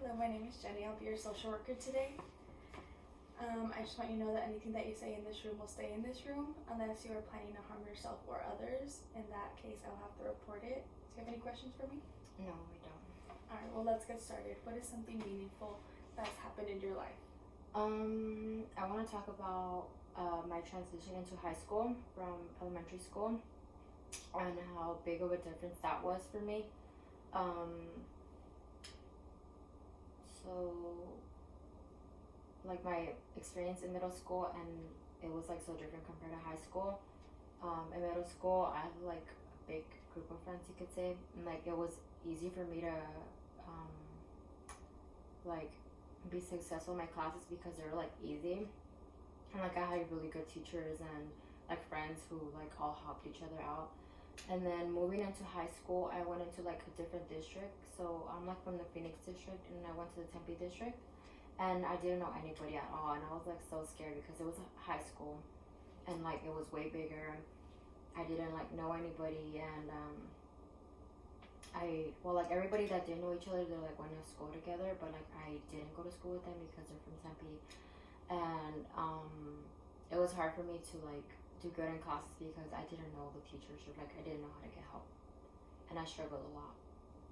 Hello, my name is Jenny. I'll be your social worker today. I just want you to know that anything that you say in this room will stay in this room unless you are planning to harm yourself or others. In that case, I'll have to report it. Do you have any questions for me? No, we don't. Alright, well, let's get started. What is something meaningful that's happened in your life? I want to talk about my transition into high school from elementary school and how big of a difference that was for me. So, like my experience in middle school, and it was like so different compared to high school. In middle school, I had like a big group of friends, you could say, and like it was easy for me to like be successful in my classes because they were like easy, and like I had really good teachers and like friends who like all helped each other out. And then moving into high school, I went into like a different district. So I'm like from the Phoenix district, and I went to the Tempe district, and I didn't know anybody at all, and I was like so scared because it was high school, and like it was way bigger. I didn't like know anybody, and like everybody that didn't know each other, they like went to school together, but like I didn't go to school with them because they're from Tempe, and it was hard for me to like do good in classes because I didn't know the teachers, or like I didn't know how to get help, and I struggled a lot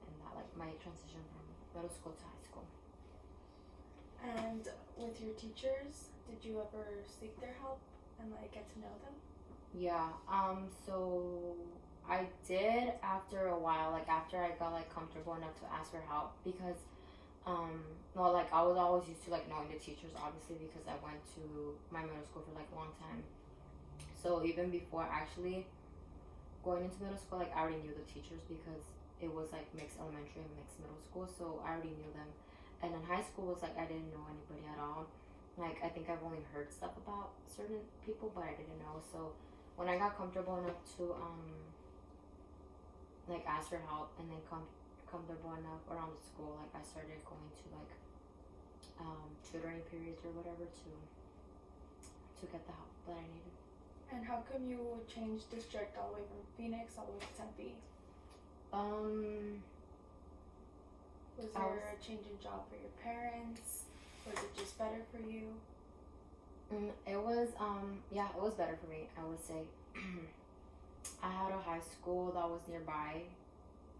in that, like my transition from middle school to high school. And with your teachers, did you ever seek their help and like get to know them? Yeah, so I did after a while, like after I got like comfortable enough to ask for help, because well, like I was always used to like knowing the teachers, obviously, because I went to my middle school for like a long time. So even before actually going into middle school, like I already knew the teachers because it was like mixed elementary and mixed middle school, so I already knew them. And in high school was like I didn't know anybody at all. Like I think I've only heard stuff about certain people, but I didn't know. So when I got comfortable enough to like ask for help, and then comfortable enough around the school, like I started going to like tutoring periods or whatever to get the help that I needed. And how come you would change district all the way from Phoenix all the way to Tempe? Was there a change in job for your parents? Was it just better for you? It was it was better for me, I would say. I had a high school that was nearby,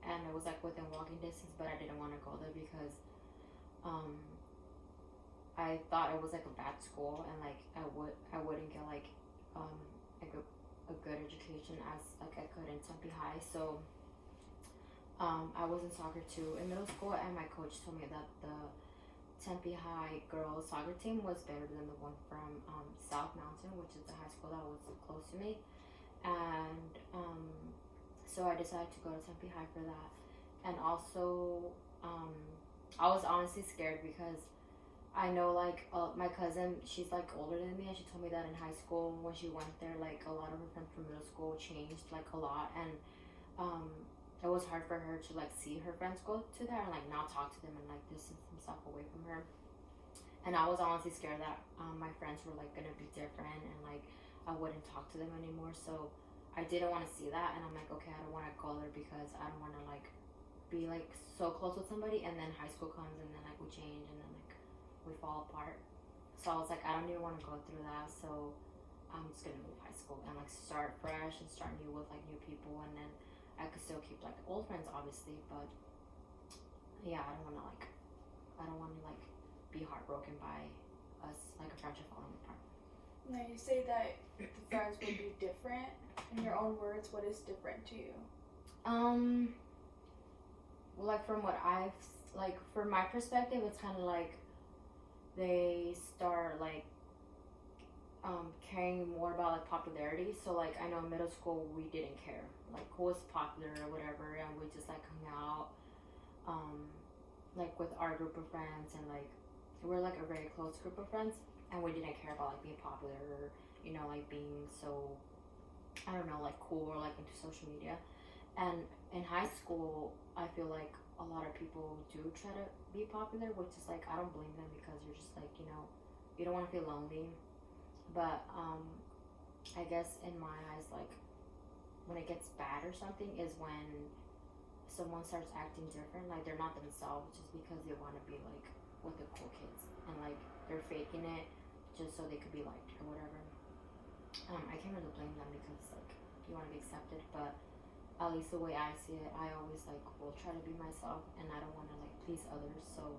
and it was like within walking distance, but I didn't want to go there because I thought it was like a bad school, and like I wouldn't get like a good education as like I could in Tempe High. So I was in soccer too in middle school, and my coach told me that the Tempe High girls soccer team was better than the one from South Mountain, which is the high school that was close to me. And so I decided to go to Tempe High for that. And also I was honestly scared because I know like my cousin, she's like older than me, and she told me that in high school when she went there, like a lot of her friends from middle school changed like a lot, and it was hard for her to like see her friends go to there and like not talk to them and like distance himself away from her. And I was honestly scared that my friends were like gonna be different, and like I wouldn't talk to them anymore. So I didn't want to see that, and I'm like, okay, I don't want to go there because I don't want to like be like so close with somebody, and then high school comes, and then like we change, and then like we fall apart. So I was like, I don't even want to go through that, so I'm just gonna leave high school and like start fresh and start new with like new people, and then I could still keep like old friends, obviously, but yeah, I don't want to like be heartbroken by us like a friendship falling apart. Now you say that the friends would be different. In your own words, what is different to you? Well, like from what I've like from my perspective, it's kind of like they start like caring more about like popularity. So like I know in middle school we didn't care like who was popular or whatever, and we just like hung out like with our group of friends, and like we're like a very close group of friends, and we didn't care about like being popular or like being so, I don't know, like cool or like into social media. And in high school, I feel like a lot of people do try to be popular, which is like I don't blame them because you're just like you don't want to feel lonely. But I guess in my eyes, like when it gets bad or something is when someone starts acting different, like they're not themselves just because they want to be like with the cool kids, and like they're faking it just so they could be liked or whatever. I can't really blame them because like you want to be accepted, but at least the way I see it, I always like will try to be myself, and I don't want to like please others. So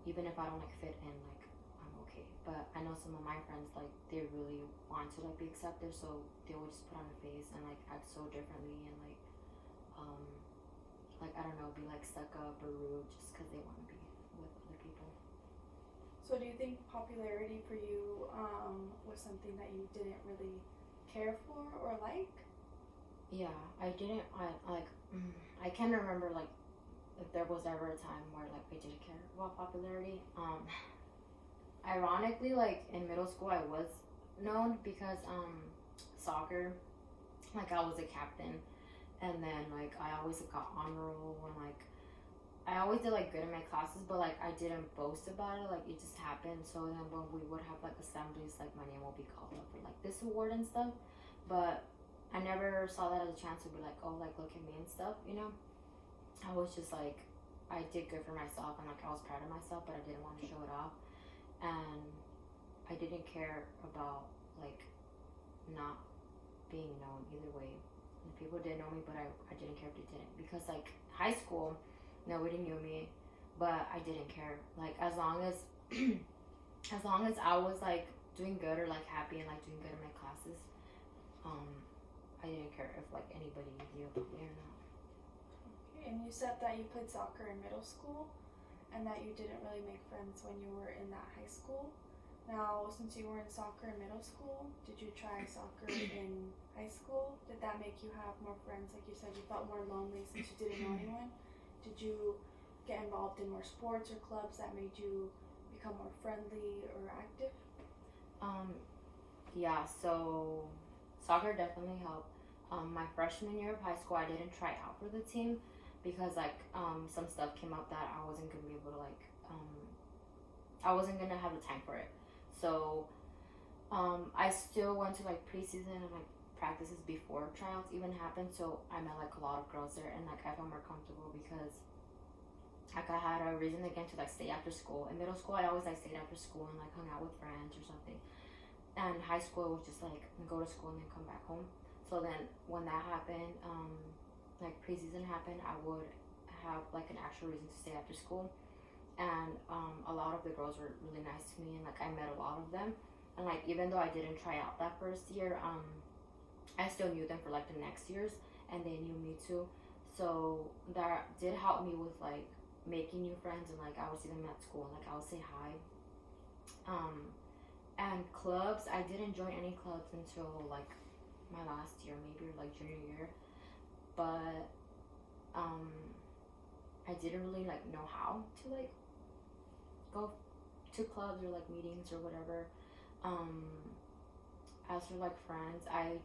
even if I don't like fit in, like I'm okay. But I know some of my friends like they really want to like be accepted, so they will just put on a face and like act so differently and um like I don't know, be like stuck up or rude just because they want to be with other people. So do you think popularity for you was something that you didn't really care for or like? Yeah, I didn't. I can't remember like if there was ever a time where like I did care about popularity. Ironically, like in middle school, I was known because soccer, like I was a captain, and then like I always got honor roll and like I always did like good in my classes, but like I didn't boast about it. Like it just happened. So then when we would have like assemblies, like my name will be called up for like this award and stuff. But I never saw that as a chance to be like, oh, like look at me and stuff. You know, I was just like I did good for myself and like I was proud of myself, but I didn't want to show it off, and I didn't care about like not being known either way. And people did know me, but I didn't care if they didn't, because like high school nobody knew me, but I didn't care. Like as long as as long as I was like doing good or like happy and like doing good in my classes, I didn't care if like anybody knew about me or not. Okay, and you said that you played soccer in middle school and that you didn't really make friends when you were in that high school. Now, since you were in soccer in middle school, did you try soccer in high school? Did that make you have more friends? Like you said, you felt more lonely since you didn't know anyone. Did you get involved in more sports or clubs that made you become more friendly or active? Yeah, so soccer definitely helped. My freshman year of high school, I didn't try out for the team because like some stuff came up that I wasn't gonna be able to like I wasn't gonna have the time for it. So I still went to like preseason and like practices before tryouts even happened. So I met like a lot of girls there, and like I felt more comfortable because like I had a reason again to like stay after school. In middle school, I always like stayed after school and like hung out with friends or something. And high school was just like go to school and then come back home. So then when that happened, like preseason happened, I would have like an actual reason to stay after school. And a lot of the girls were really nice to me, and like I met a lot of them. And like even though I didn't try out that first year, I still knew them for like the next years, and they knew me too. So that did help me with like making new friends, and like I would see them at school and like I would say hi. And clubs, I didn't join any clubs until like my last year, maybe, or like junior year. But I didn't really like know how to like go to clubs or like meetings or whatever. As for like friends, I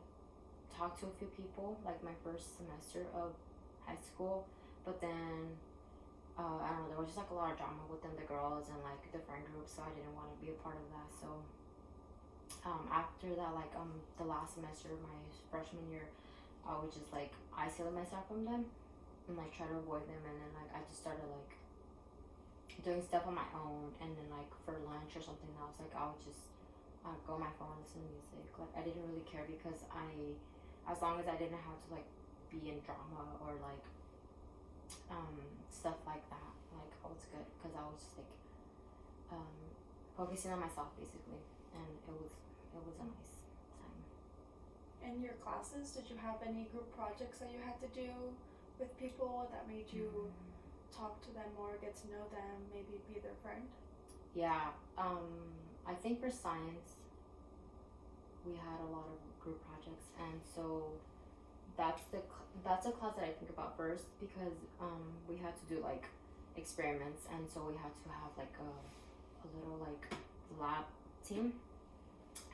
talked to a few people like my first semester of high school, but then I don't know, there was just like a lot of drama within the girls and like the friend group, so I didn't want to be a part of that. So after that, like the last semester of my freshman year, I would just like isolate myself from them and like try to avoid them, and then like I just started like doing stuff on my own, and then like for lunch or something else, like I would just go on my phone and listen to music. Like I didn't really care because as long as I didn't have to like be in drama or like stuff like that, like I was good because I was just like focusing on myself basically, and it was a nice time. In your classes, did you have any group projects that you had to do with people that made you talk to them more, get to know them, maybe be their friend? Yeah, I think for science we had a lot of group projects, and so that's a class that I think about first because we had to do like experiments, and so we had to have like a little like lab team,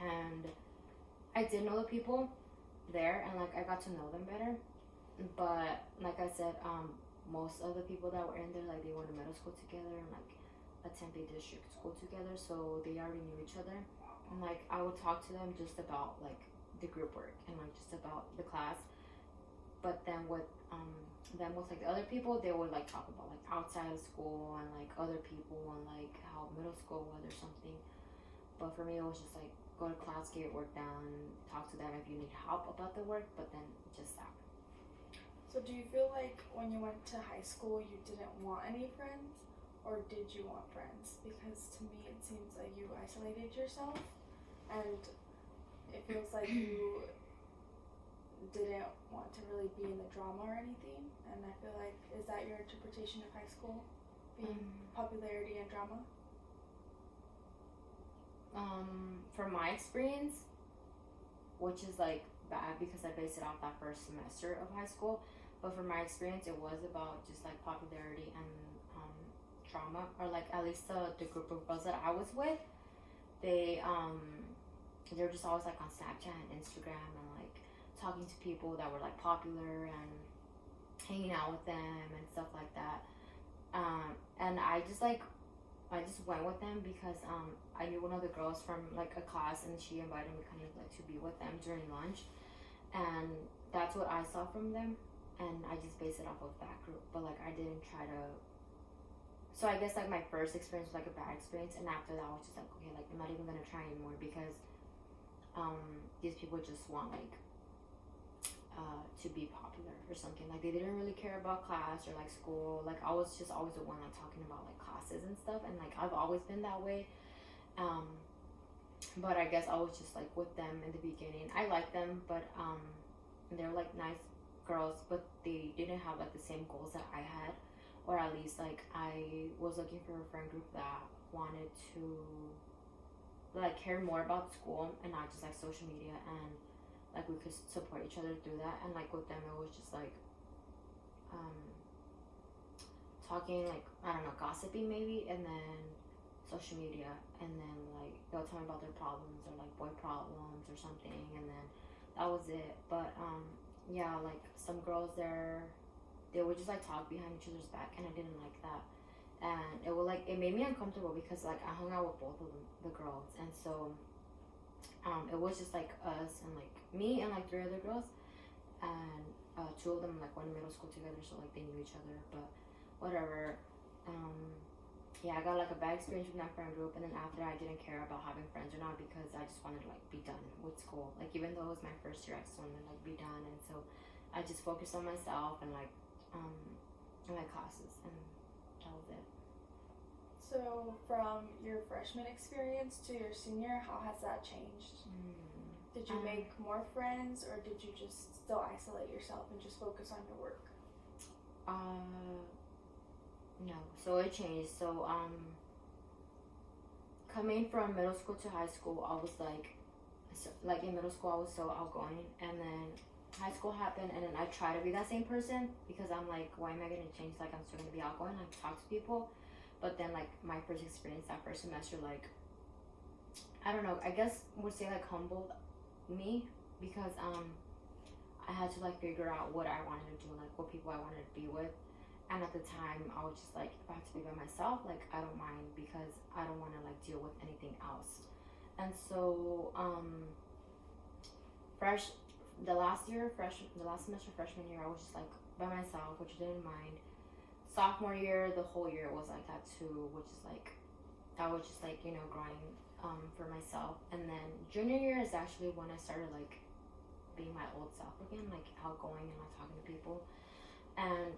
and I did know the people there, and like I got to know them better. But like I said, most of the people that were in there, like they went to middle school together and like a Tempe district school together, so they already knew each other. And like I would talk to them just about like the group work and like just about the class. But then with then with like the other people, they would like talk about like outside of school and like other people and like how middle school was or something. But for me, it was just like go to class, get your work done, talk to them if you need help about the work, but then just that. So do you feel like when you went to high school you didn't want any friends, or did you want friends? Because to me it seems like you isolated yourself, and it feels like you didn't want to really be in the drama or anything. And I feel like, is that your interpretation of high school, being popularity and drama? From my experience, which is like bad because I based it off that first semester of high school, but from my experience, it was about just like popularity and drama, or like at least the group of girls that I was with, they were just always like on Snapchat and Instagram and like talking to people that were like popular and hanging out with them and stuff like that. And I just went with them because I knew one of the girls from like a class, and she invited me kind of like to be with them during lunch, and that's what I saw from them, and I just based it off of that group. But like I didn't try to. So I guess like my first experience was like a bad experience, and after that I was just like, okay, like I'm not even gonna try anymore because these people just want like to be popular or something. Like they didn't really care about class or like school. Like I was just always the one like talking about like classes and stuff, and like I've always been that way. But I guess I was just like with them in the beginning. I liked them, but they're like nice girls, but they didn't have like the same goals that I had, or at least like I was looking for a friend group that wanted to like care more about school and not just like social media, and like we could support each other through that. And like with them it was just like talking, like I don't know, gossiping maybe, and then social media, and then like they'll tell me about their problems or like boy problems or something, and then that was it. But yeah, like some girls there, they would just like talk behind each other's back, and I didn't like that. And it made me uncomfortable because like I hung out with both of them, the girls, and so it was just like us and like me and like 3 other girls, and 2 of them like went to middle school together, so like they knew each other. But whatever. Yeah, I got like a bad experience with my friend group, and then after I didn't care about having friends or not because I just wanted to like be done with school. Like even though it was my first year, I just wanted to like be done, and so I just focused on myself and like my classes, and that was it. So from your freshman experience to your senior, how has that changed? Did you make more friends, or did you just still isolate yourself and just focus on your work? No. So it changed. So coming from middle school to high school, I was like in middle school I was so outgoing, and then high school happened, and then I try to be that same person because I'm like, why am I gonna change? Like I'm still gonna be outgoing, like talk to people. But then like my first experience that first semester, like I don't know, I guess would say like humbled me because I had to like figure out what I wanted to do, like what people I wanted to be with. And at the time I was just like, if I have to be by myself, like I don't mind because I don't want to like deal with anything else. And so the last semester freshman year I was just like by myself, which I didn't mind. Sophomore year, the whole year was like that too, which is like I was just like, you know, growing for myself. And then junior year is actually when I started like being my old self again, like outgoing and like talking to people. And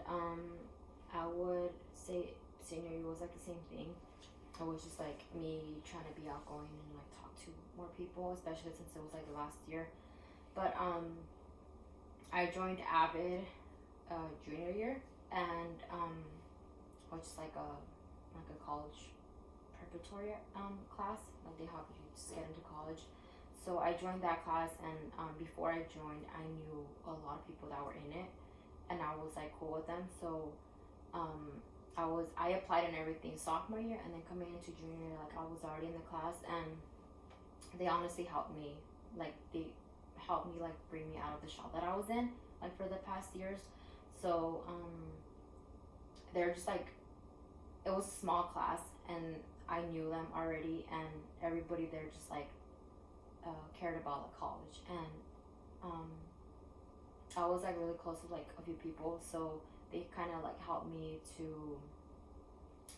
I would say senior year was like the same thing. It was just like me trying to be outgoing and like talk to more people, especially since it was like the last year. But I joined Avid junior year, and which is like a college preparatory class, like they help you just get into college. So I joined that class, and before I joined I knew a lot of people that were in it, and I was like cool with them. So I applied and everything sophomore year, and then coming into junior year, like I was already in the class, and they honestly helped me. Like they helped me like bring me out of the shell that I was in like for the past years. So they're just like, it was a small class and I knew them already, and everybody there just like cared about the college, and I was like really close with like a few people. So they kind of like helped me to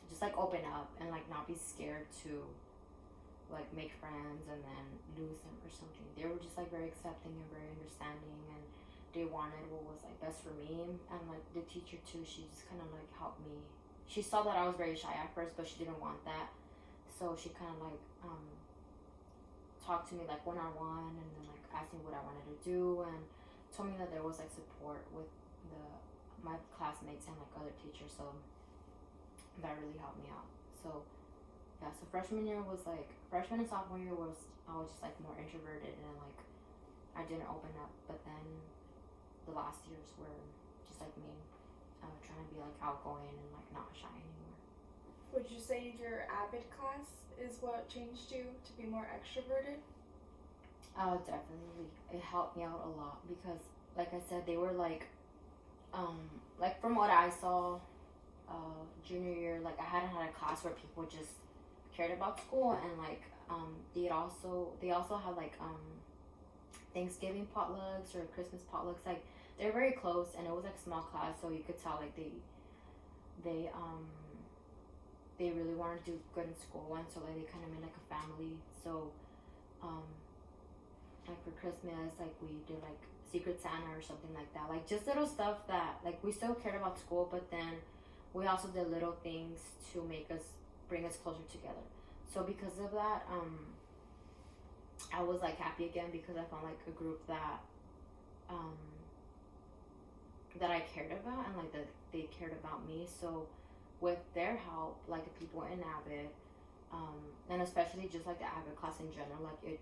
just like open up and like not be scared to like make friends and then lose them or something. They were just like very accepting and very understanding, and they wanted what was like best for me. And like the teacher too, she just kind of like helped me. She saw that I was very shy at first, but she didn't want that, so she kind of like talked to me like one-on-one, and then like asked me what I wanted to do, and told me that there was like support with my classmates and like other teachers, so that really helped me out. So yeah, so freshman and sophomore year I was just like more introverted, and like I didn't open up, but then the last years were just like me trying to be like outgoing and like not shy anymore. Would you say your AVID class is what changed you to be more extroverted? Definitely. It helped me out a lot because, like I said, they were like from what I saw, junior year, like I hadn't had a class where people just cared about school, and like they also had like Thanksgiving potlucks or Christmas potlucks. Like they're very close, and it was like a small class, so you could tell like they really wanted to do good in school, and so like they kind of made like a family. So like for Christmas, like we did like Secret Santa or something like that, like just little stuff that like we still cared about school, but then we also did little things to bring us closer together. So because of that, I was like happy again because I found like a group that that I cared about, and like that they cared about me. So with their help, like the people in AVID, and especially just like the AVID class in general, like it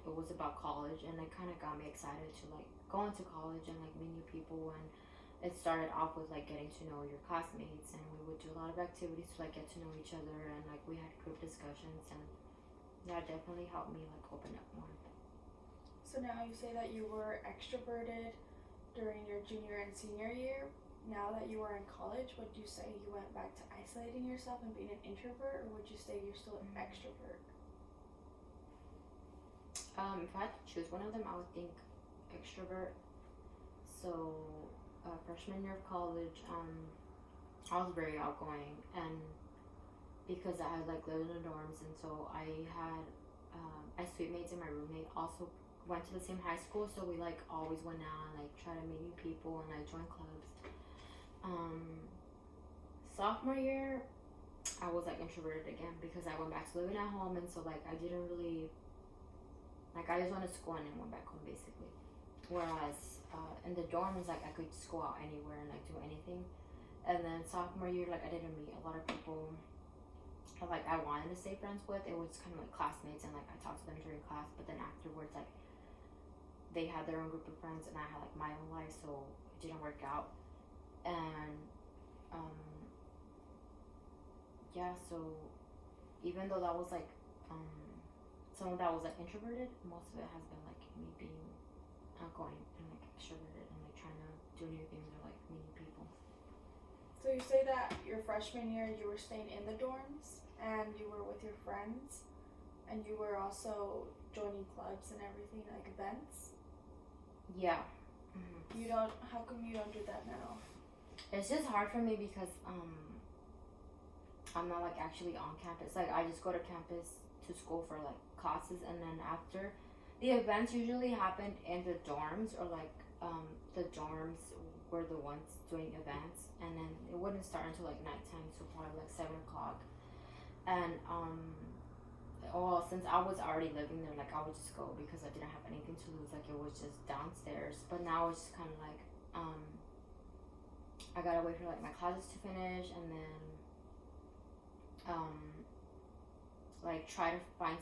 was about college, and it kind of got me excited to like go into college and like meet new people. And it started off with like getting to know your classmates, and we would do a lot of activities to like get to know each other, and like we had group discussions, and that definitely helped me like open up more. So now you say that you were extroverted during your junior and senior year. Now that you are in college, would you say you went back to isolating yourself and being an introvert, or would you say you're still an extrovert? If I had to choose one of them, I would think extrovert. So freshman year of college, I was very outgoing, and because I had like lived in the dorms, and so I had my suite mates and my roommate also went to the same high school, so we like always went out and like try to meet new people and like join clubs. Sophomore year, I was like introverted again because I went back to living at home, and so like I didn't really like, I just went to school and then went back home basically. Whereas in the dorms, like I could just go out anywhere and like do anything. And then sophomore year, like I didn't meet a lot of people that like I wanted to stay friends with. It was kind of like classmates, and like I talked to them during class, but then afterwards, like they had their own group of friends and I had like my own life, so it didn't work out. And yeah, so even though that was like some of that was like introverted, most of it has been like me being outgoing and like extroverted and like trying to do new things or like meet new people. So you say that your freshman year you were staying in the dorms and you were with your friends, and you were also joining clubs and everything, like events. Yeah. How come you don't do that now? It's just hard for me because I'm not like actually on campus. Like I just go to campus to school for like classes, and then after the events usually happened in the dorms, or like the dorms were the ones doing events, and then it wouldn't start until like nighttime, so probably like 7 o'clock. And well, since I was already living there, like I would just go because I didn't have anything to lose. Like it was just downstairs. But now it's just kind of like I gotta wait for like my classes to finish, and then like try to find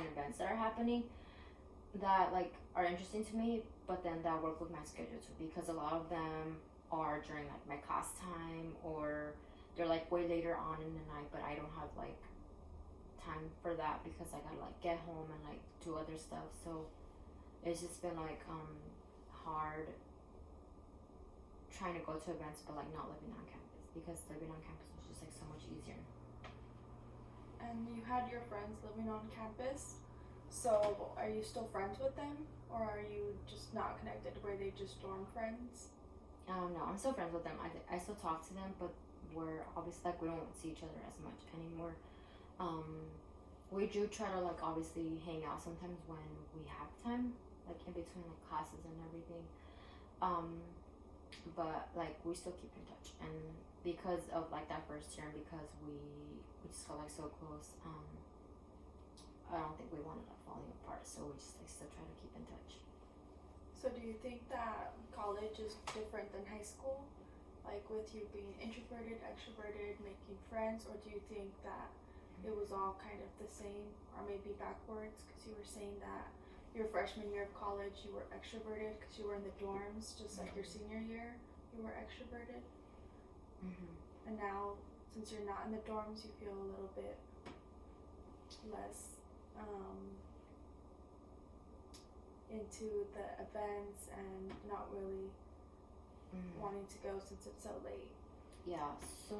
events that are happening that like are interesting to me, but then that work with my schedule too, because a lot of them are during like my class time, or they're like way later on in the night, but I don't have like time for that because I gotta like get home and like do other stuff. So it's just been like hard trying to go to events but like not living on campus, because living on campus was just like so much easier. And you had your friends living on campus, so are you still friends with them, or are you just not connected? Were they just dorm friends? No, I'm still friends with them. I still talk to them, but we're obviously like we don't see each other as much anymore. Um, we do try to like obviously hang out sometimes when we have time, like in between like classes and everything. Um, but like we still keep in touch, and because of like that first year, and because we just got like so close, I don't think we wanted like falling apart, so we just like still try to keep in touch. So do you think that college is different than high school? Like with you being introverted, extroverted, making friends, or do you think that it was all kind of the same, or maybe backwards? Because you were saying that your freshman year of college you were extroverted because you were in the dorms, just like your senior year you were extroverted. And now, since you're not in the dorms, you feel a little bit less into the events and not really wanting to go since it's so late. Yeah, so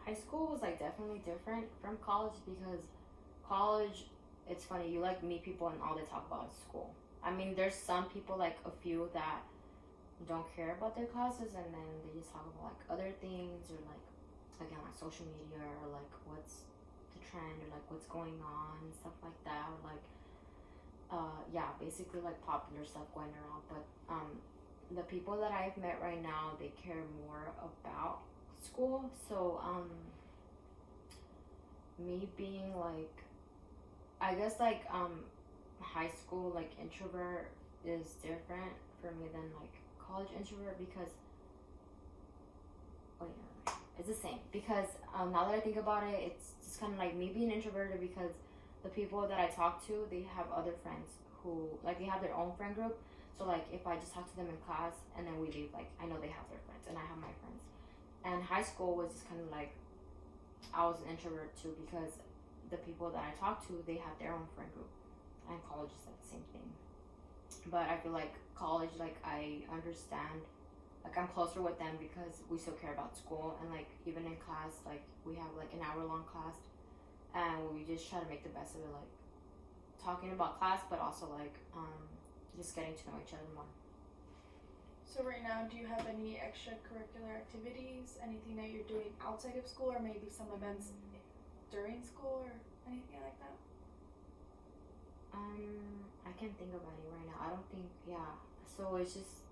high school was like definitely different from college, because college, it's funny, you like meet people and all they talk about is school. I mean, there's some people, like a few, that don't care about their classes, and then they just talk about like other things, or like again like social media, or like what's the trend, or like what's going on and stuff like that, or like yeah, basically like popular stuff going around. But the people that I've met right now, they care more about school. So me being like, I guess like high school like introvert is different for me than like college introvert, because it's the same, because now that I think about it, it's just kind of like me being introverted, because the people that I talk to, they have other friends who like they have their own friend group. So like if I just talk to them in class and then we leave, like I know they have their friends and I have my friends. And high school was just kind of like I was an introvert too, because the people that I talk to, they have their own friend group, and college is like the same thing. But I feel like college, like I understand, like I'm closer with them because we still care about school, and like even in class, like we have like an hour-long class, and we just try to make the best of it, like talking about class, but also like just getting to know each other more. So right now, do you have any extracurricular activities, anything that you're doing outside of school, or maybe some events during school, or anything like that? I can't think of any right now. I don't think, yeah. So it's just,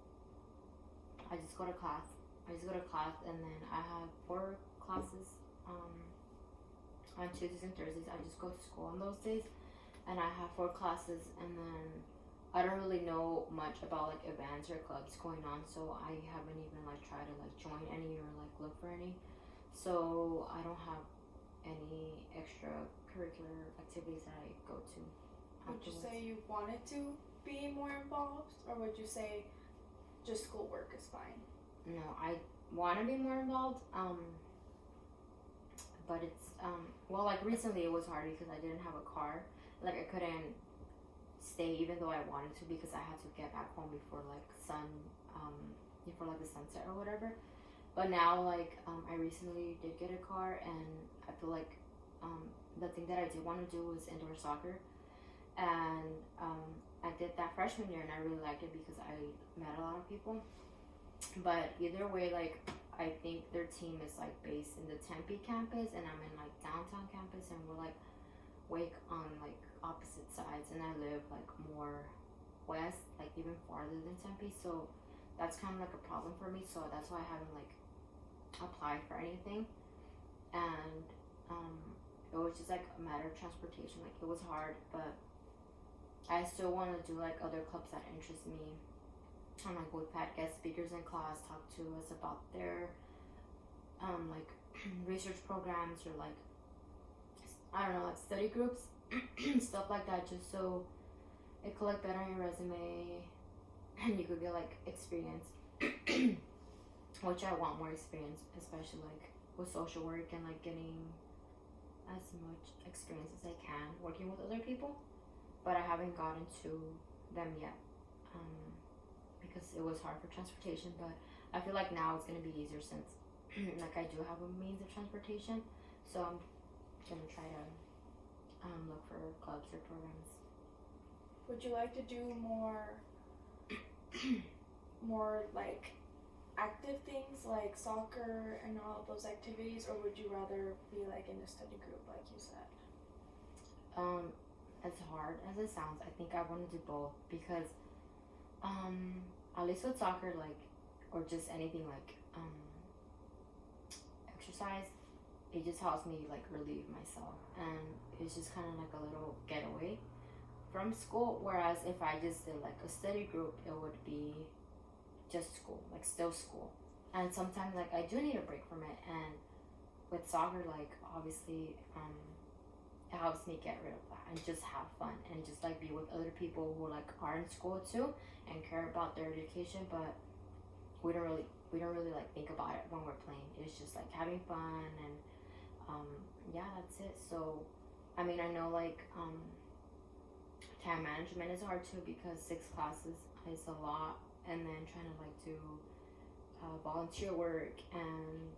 I just go to class. And then I have 4 classes on Tuesdays and Thursdays. I just go to school on those days, and I have 4 classes, and then I don't really know much about like events or clubs going on, so I haven't even like tried to like join any or like look for any. So I don't have any extracurricular activities that I go to. Would you say you wanted to be more involved, or would you say just schoolwork is fine? No, I want to be more involved. But it's well, like recently it was hard because I didn't have a car. Like I couldn't stay even though I wanted to, because I had to get back home before like before like the sunset or whatever. But now like I recently did get a car, and I feel like the thing that I did want to do was indoor soccer, and I did that freshman year, and I really liked it because I met a lot of people. But either way, like I think their team is like based in the Tempe campus, and I'm in like downtown campus, and we're like way on like opposite sides, and I live like more west, like even farther than Tempe, so that's kind of like a problem for me. So that's why I haven't like applied for anything, and it was just like a matter of transportation. Like it was hard, but I still want to do like other clubs that interest me, and like we've had guest speakers in class talk to us about their like research programs, or like I don't know, like study groups, stuff like that, just so it could look better on your resume, and you could get like experience, which I want more experience, especially like with social work, and like getting as much experience as I can working with other people. But I haven't gotten to them yet, because it was hard for transportation. But I feel like now it's gonna be easier, since like I do have a means of transportation, so I'm gonna try to look for clubs or programs. Would you like to do more more like active things like soccer and all of those activities, or would you rather be like in a study group like you said? As hard as it sounds, I think I want to do both because, at least with soccer, like, or just anything like, exercise, it just helps me like relieve myself, and it's just kind of like a little getaway from school. Whereas if I just did like a study group, it would be just school, like still school. And sometimes like I do need a break from it, and with soccer, like obviously, it helps me get rid of that and just have fun and just like be with other people who like are in school too and care about their education, but we don't really like think about it when we're playing. It's just like having fun and yeah, that's it. So I mean, I know like time management is hard too because 6 classes is a lot, and then trying to like do volunteer work and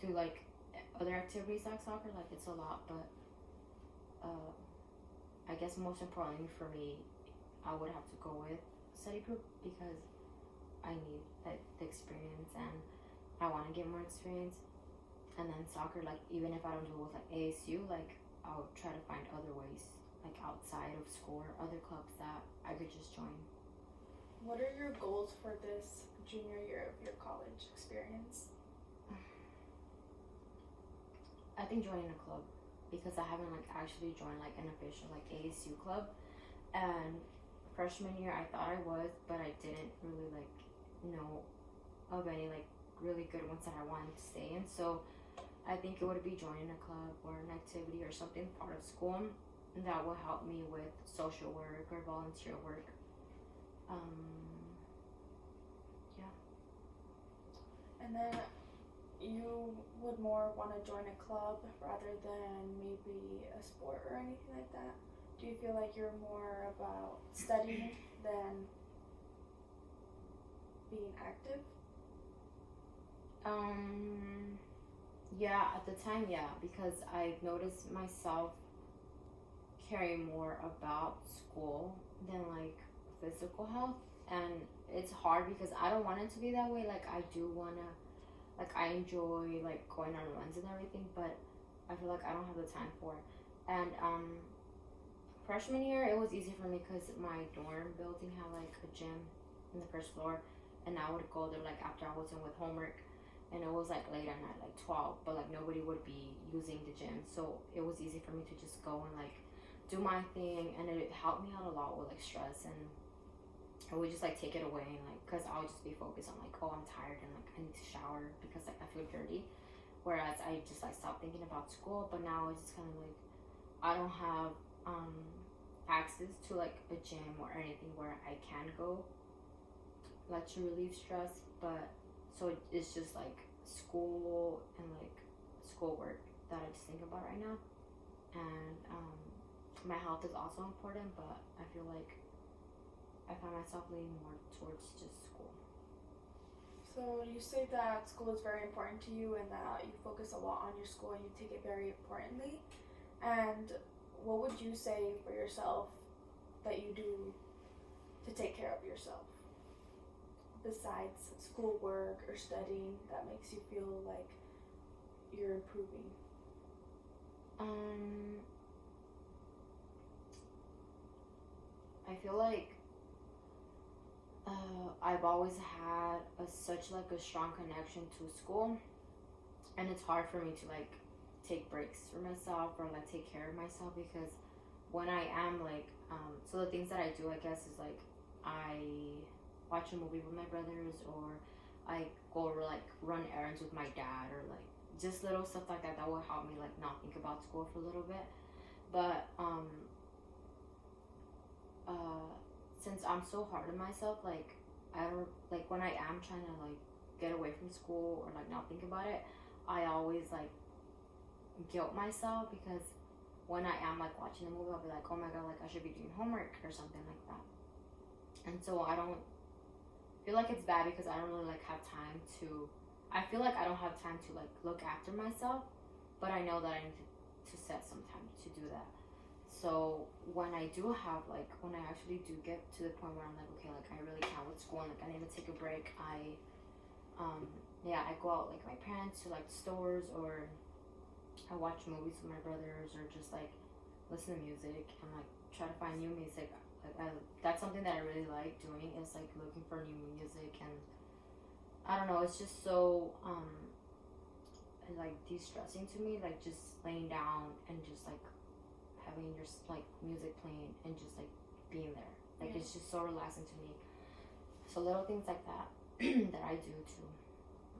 do like other activities like soccer, like it's a lot. But I guess most importantly for me, I would have to go with study group because I need like the experience and I want to get more experience. And then soccer, like even if I don't do it with like ASU, like I'll try to find other ways like outside of school or other clubs that I could just join. What are your goals for this junior year of your college experience? I think joining a club because I haven't like actually joined like an official like ASU club. And freshman year I thought I was, but I didn't really like know of any like really good ones that I wanted to stay in. So I think it would be joining a club or an activity or something part of school that will help me with social work or volunteer work. Yeah. And then you would more want to join a club rather than maybe a sport or anything like that? Do you feel like you're more about studying than being active? Yeah, at the time, yeah, because I noticed myself caring more about school than like physical health, and it's hard because I don't want it to be that way. Like I do wanna, like I enjoy like going on runs and everything, but I feel like I don't have the time for it. And freshman year it was easy for me because my dorm building had like a gym in the first floor, and I would go there like after I wasn't with homework, and it was like late at night, like 12, but like nobody would be using the gym, so it was easy for me to just go and like do my thing, and it helped me out a lot with like stress, and I would just like take it away, and like because I would just be focused on like, oh, I'm tired and like I need to shower because like I feel dirty, whereas I just like stopped thinking about school. But now it's just kind of like I don't have access to like a gym or anything where I can go like to relieve stress, but so it's just like school and like schoolwork that I just think about right now. And my health is also important, but I feel like I find myself leaning more towards just school. So you say that school is very important to you and that you focus a lot on your school and you take it very importantly. And what would you say for yourself that you do to take care of yourself besides schoolwork or studying that makes you feel like you're improving? I feel like I've always had such like a strong connection to school, and it's hard for me to like take breaks for myself or like take care of myself, because when I am like so the things that I do, I guess, is like I watch a movie with my brothers, or I go over like run errands with my dad, or like just little stuff like that will help me like not think about school for a little bit. But since I'm so hard on myself, like I don't like when I am trying to like get away from school or like not think about it, I always like guilt myself, because when I am like watching a movie, I'll be like, oh my god, like I should be doing homework or something like that. And so I don't feel like it's bad because I don't really like have time to, I feel like I don't have time to like look after myself, but I know that I need to set some time to do that. So when I do have like, when I actually do get to the point where I'm like, okay, like I really can't with school and like I need to take a break, I go out like my parents to like stores, or I watch movies with my brothers, or just like listen to music and like try to find new music. That's something that I really like doing, is like looking for new music. And I don't know, it's just so like de-stressing to me, like just laying down and just like having your like music playing and just like being there, like it's just so relaxing to me. So little things like that that I do to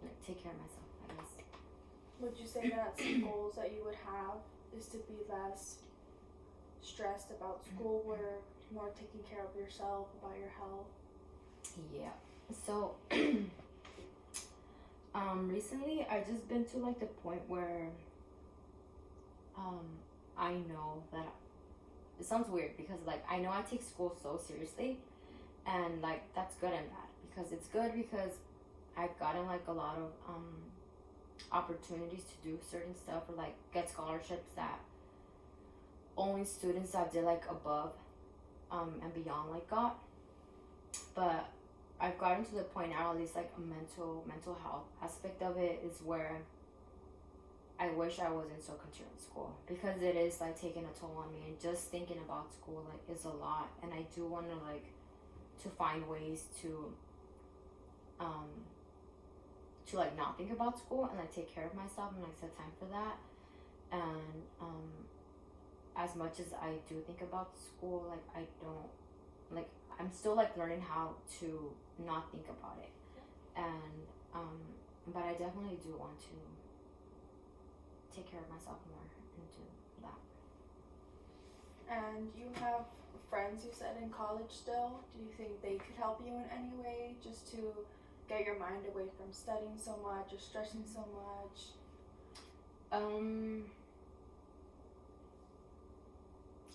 like take care of myself, I guess. Would you say that some goals that you would have is to be less stressed about schoolwork, more taking care of yourself, about your health? Yeah. So recently I just been to like the point where I know that it sounds weird, because like I know I take school so seriously, and like that's good and bad, because it's good because I've gotten like a lot of opportunities to do certain stuff, or like get scholarships that only students that did like above and beyond like got. But I've gotten to the point now, at least like a mental health aspect of it, is where I wish I wasn't so concerned with school, because it is like taking a toll on me, and just thinking about school like is a lot. And I do want to like to find ways to like not think about school and like take care of myself and like set time for that. And as much as I do think about school, like I don't, like I'm still like learning how to not think about it. And but I definitely do want to take care of myself more and do that. And you have friends, you said, in college still. Do you think they could help you in any way, just to get your mind away from studying so much or stressing so much?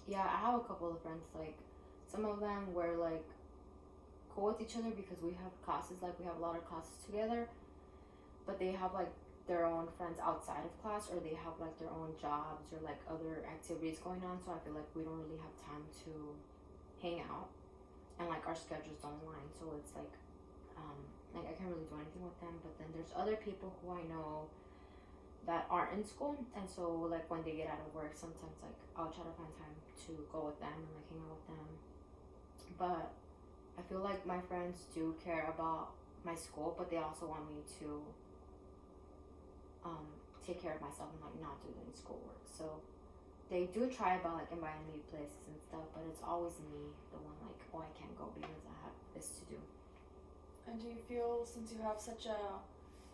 Yeah, I have a couple of friends, like some of them were like cool with each other, because we have classes, like we have a lot of classes together, but they have like their own friends outside of class, or they have like their own jobs or like other activities going on. So I feel like we don't really have time to hang out, and like our schedules don't align. So it's like I can't really do anything with them. But then there's other people who I know that aren't in school, and so like when they get out of work, sometimes like I'll try to find time to go with them and like hang out with them. But I feel like my friends do care about my school, but they also want me to take care of myself and like not do any schoolwork. So they do try about like inviting me to places and stuff, but it's always me, the one like, oh, I can't go because I have this to do. And do you feel, since you have such a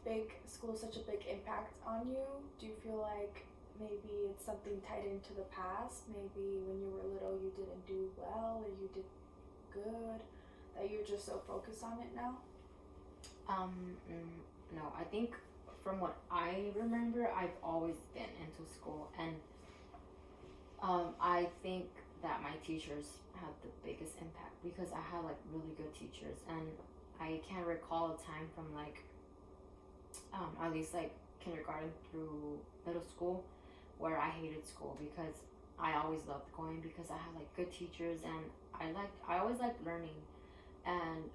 big school, such a big impact on you, do you feel like maybe it's something tied into the past? Maybe when you were little you didn't do well, or you did good, that you're just so focused on it now? No, I think from what I remember, I've always been into school, and I think that my teachers had the biggest impact, because I had like really good teachers, and I can't recall a time from like at least like kindergarten through middle school where I hated school, because I always loved going, because I had like good teachers, and I always liked learning. And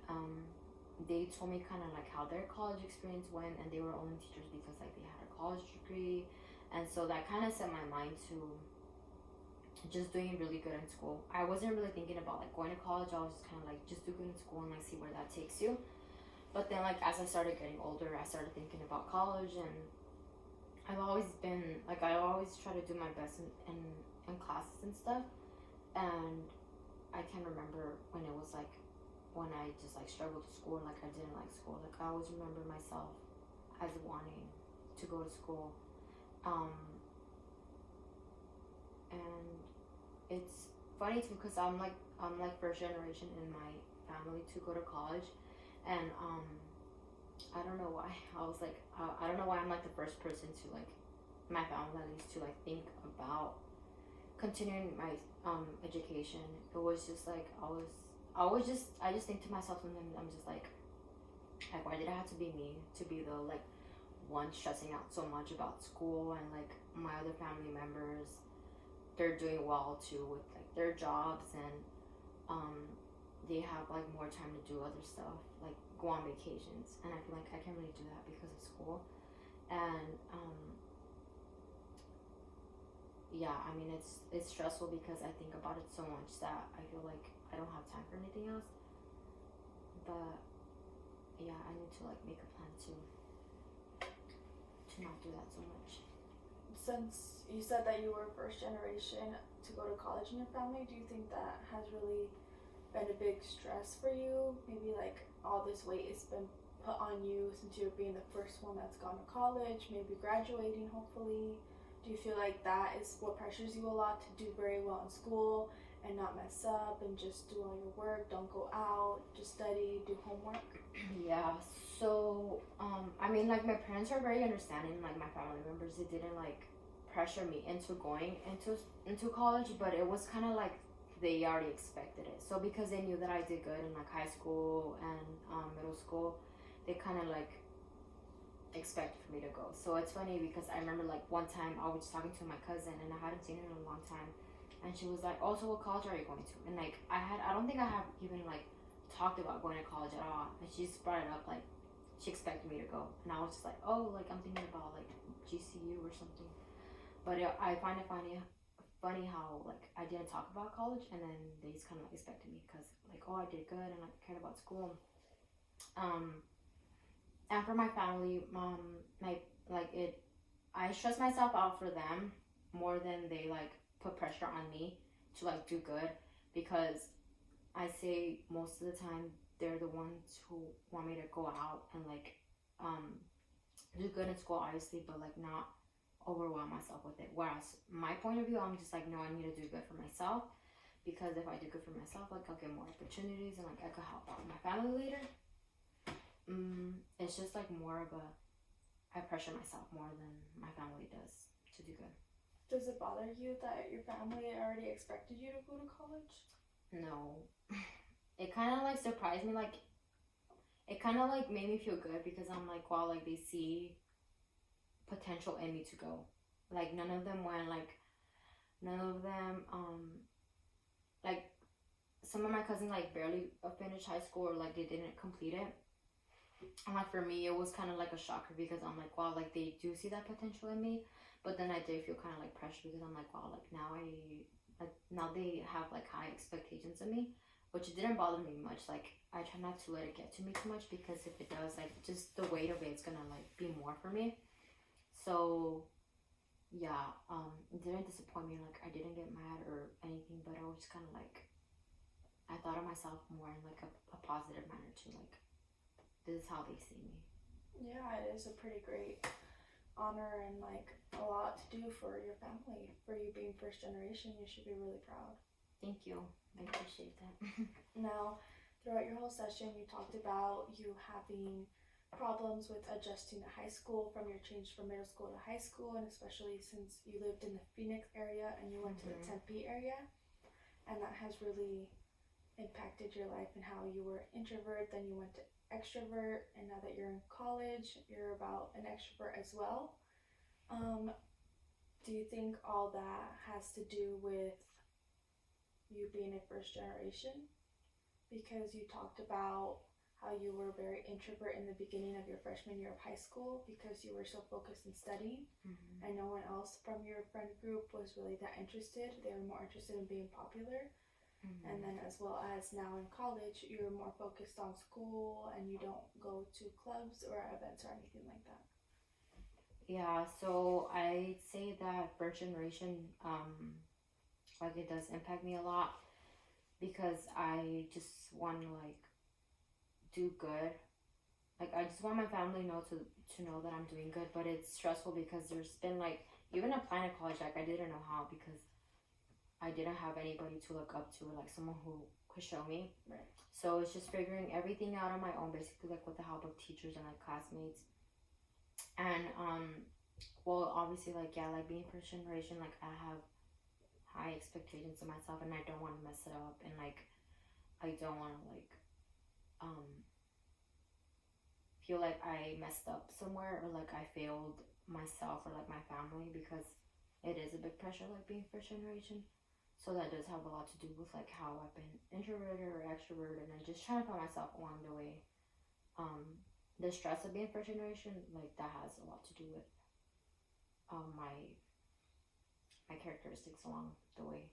they told me kind of like how their college experience went, and they were only teachers because like they had a college degree. And so that kind of set my mind to just doing really good in school. I wasn't really thinking about like going to college. I was just kind of like, just do good in school and like see where that takes you. But then like as I started getting older, I started thinking about college, and I've always been like, I always try to do my best in classes and stuff. And I can remember when it was like, when I just like struggled to school, like I didn't like school, like I always remember myself as wanting to go to school. And it's funny too, because I'm like first generation in my family to go to college. And I don't know why I was like, I don't know why I'm like the first person to like, my family at least, to like think about continuing my education. It was just like, I just think to myself sometimes, I'm just like why did it have to be me to be the like one stressing out so much about school, and like my other family members they're doing well too with like their jobs, and they have like more time to do other stuff, like go on vacations. And I feel like I can't really do that because of school. And yeah, I mean it's stressful because I think about it so much that I feel like I don't have time for anything else. But yeah, I need to like make a plan to not do that so much. Since you said that you were first generation to go to college in your family, do you think that has really been a big stress for you? Maybe like all this weight has been put on you since you're being the first one that's gone to college, maybe graduating hopefully. Do you feel like that is what pressures you a lot to do very well in school and not mess up and just do all your work, don't go out, just study, do homework? Yeah, so I mean, like my parents are very understanding, like my family members, they didn't like pressure me into going into college, but it was kind of like they already expected it. So because they knew that I did good in like high school and middle school, they kind of like expected for me to go. So it's funny because I remember like one time I was talking to my cousin and I hadn't seen her in a long time, and she was like, "Oh, so what college are you going to?" And like I don't think I have even like talked about going to college at all, and she just brought it up like she expected me to go, and I was just like, "Oh, like I'm thinking about like GCU or something." But I find it funny how like I didn't talk about college, and then they just kind of like expected me because like, oh, I did good and I cared about school. And for my family, I stress myself out for them more than they like put pressure on me to like do good, because I say most of the time they're the ones who want me to go out and like do good in school, obviously, but like not overwhelm myself with it. Whereas my point of view, I'm just like, no, I need to do good for myself, because if I do good for myself, like I'll get more opportunities and like I could help out my family later. It's just like more of I pressure myself more than my family does to do good. Does it bother you that your family already expected you to go to college? No. It kind of like surprised me, like it kind of like made me feel good, because I'm like, wow, like they see potential in me to go. Like none of them like some of my cousins like barely finished high school, or like they didn't complete it. And like for me, it was kind of like a shocker, because I'm like, wow, like they do see that potential in me. But then I did feel kind of like pressure, because I'm like, wow, like now they have like high expectations of me, which didn't bother me much. Like I try not to let it get to me too much, because if it does, like just the weight of it's gonna like be more for me. So yeah, it didn't disappoint me. Like I didn't get mad or anything, but I was just kind of like, I thought of myself more in like a positive manner too. Like this is how they see me. Yeah, it is a pretty great honor and like a lot to do for your family. For you being first generation, you should be really proud. Thank you. I appreciate that. Now, throughout your whole session, you talked about you having problems with adjusting to high school from your change from middle school to high school, and especially since you lived in the Phoenix area and you went to the Tempe area, and that has really impacted your life and how you were introvert, then you went to extrovert, and now that you're in college, you're about an extrovert as well. Do you think all that has to do with you being a first generation? Because you talked about how you were very introvert in the beginning of your freshman year of high school because you were so focused in studying, and no one else from your friend group was really that interested. They were more interested in being popular. And then as well as now in college, you're more focused on school and you don't go to clubs or events or anything like that. Yeah, so I'd say that first generation, like it does impact me a lot, because I just want to like do good. Like I just want my family to know that I'm doing good, but it's stressful because there's been like, even applying to college, like I didn't know how, because I didn't have anybody to look up to, like someone who could show me. Right. So it's just figuring everything out on my own, basically, like with the help of teachers and like classmates. And well, obviously, like yeah, like being first generation, like I have high expectations of myself, and I don't want to mess it up, and like I don't want to like feel like I messed up somewhere, or like I failed myself or like my family, because it is a big pressure, like being first generation. So that does have a lot to do with like how I've been introverted or extroverted and just trying to find myself along the way. The stress of being first generation, like that has a lot to do with my characteristics along the way.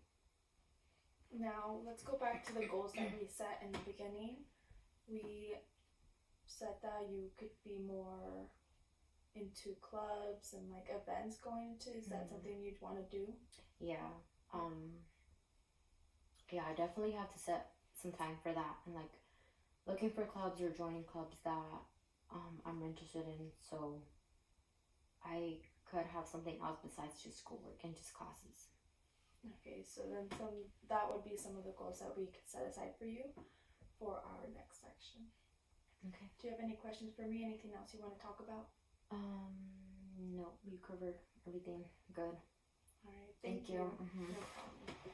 Now let's go back to the goals that we set in the beginning. We said that you could be more into clubs and like events going into. Is that something you'd want to do? Yeah. Yeah, I definitely have to set some time for that and like looking for clubs or joining clubs that I'm interested in, so I could have something else besides just schoolwork and just classes. Okay, so then that would be some of the goals that we could set aside for you for our next section. Okay. Do you have any questions for me? Anything else you want to talk about? No, you covered everything good. All right, Thank you. No problem.